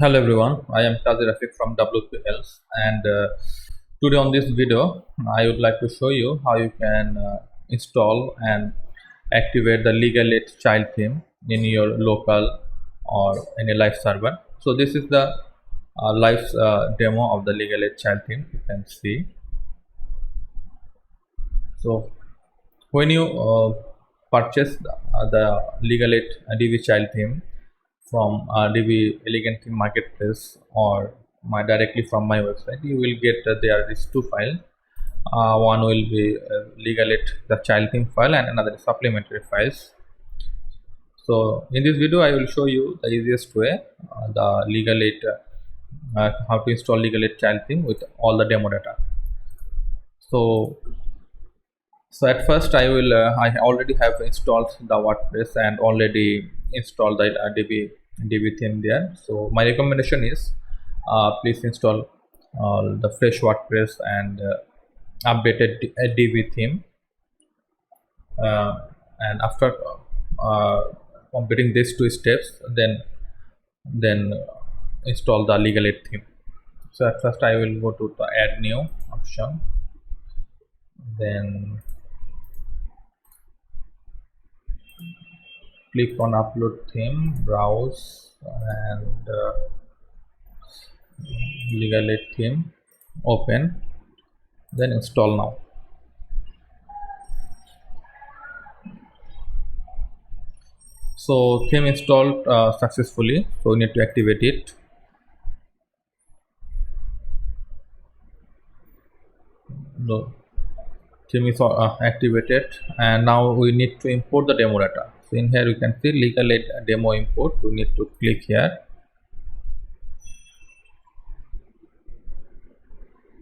Hello everyone, I am Kazi Rafiq from WP Health, and today on this video I would like to show you how you can install and activate the legal aid child theme in your local or any live server. So this is the live demo of the legal aid child theme. You can see. So when you purchase the legal aid Divi child theme from Divi Elegant Theme Marketplace or directly from my website, you will get there is two files. One will be legal aid the child theme file and another is supplementary files. So in this video, I will show you the easiest way the legal aid how to install legal aid child theme with all the demo data. So at first I already have installed the WordPress and already installed the Divi theme there. So my recommendation is please install the fresh WordPress and updated Divi theme. And after uh, completing these two steps, then install the legal aid theme. So at first I will go to the add new option, then click on upload theme, browse, and legal aid theme, open, then install now. So theme installed successfully, so we need to activate it. The theme is activated, and now we need to import the demo data. So in here you can see legal aid demo import. We need to click here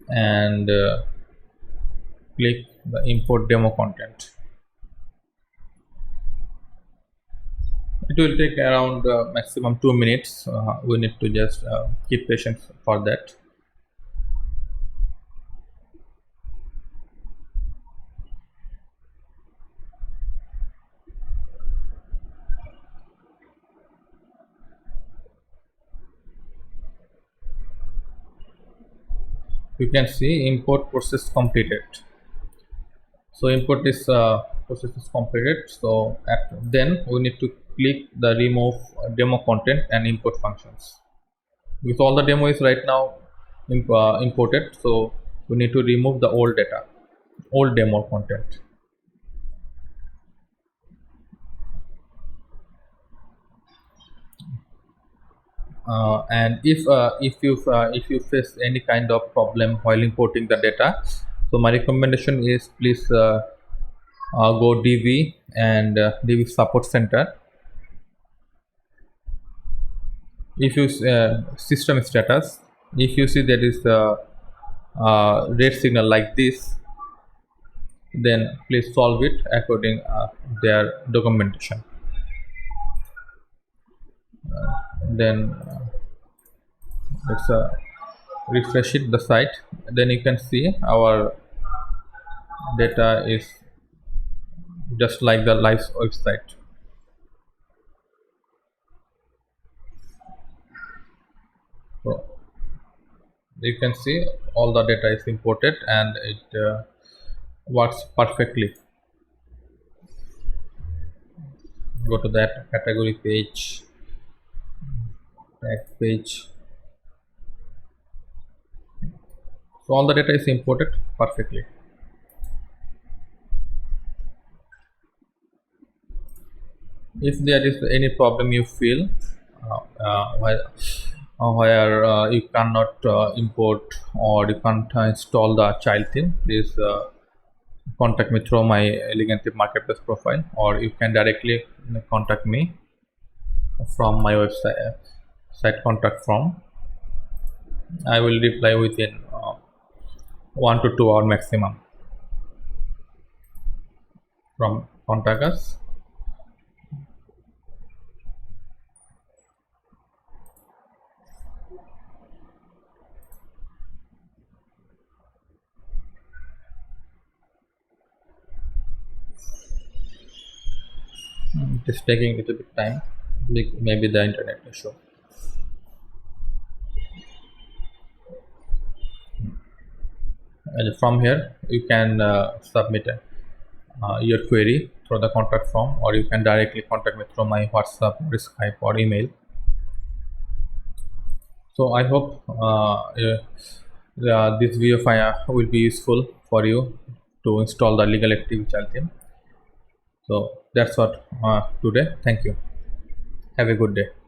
and click the import demo content. It will take around maximum 2 minutes. We need to just keep patience for that. You can see import process completed. So import is process is completed. So then we need to click the remove demo content and import functions. With all the demo is right now imported, so we need to remove the old data, old demo content. And if you face any kind of problem while importing the data, so my recommendation is please go Divi and Divi support center. If you system status, if you see there is a red signal like this, then please solve it according their documentation. Then let's refresh it the site, then you can see our data is just like the live website. So you can see all the data is imported and it works perfectly. Go to that category page, tag page. So all the data is imported perfectly. If there is any problem you feel where you cannot import or you can't install the child theme, please contact me through my Elegant Theme Marketplace profile, or you can directly contact me from my website site contact form. I will reply within 1 to 2 hours maximum from contact us. It is taking a little bit time, maybe the internet issue. And from here, you can submit your query through the contact form, or you can directly contact me through my WhatsApp or Skype or email. So I hope this video will be useful for you to install the legal active child theme. So that's what today. Thank you. Have a good day.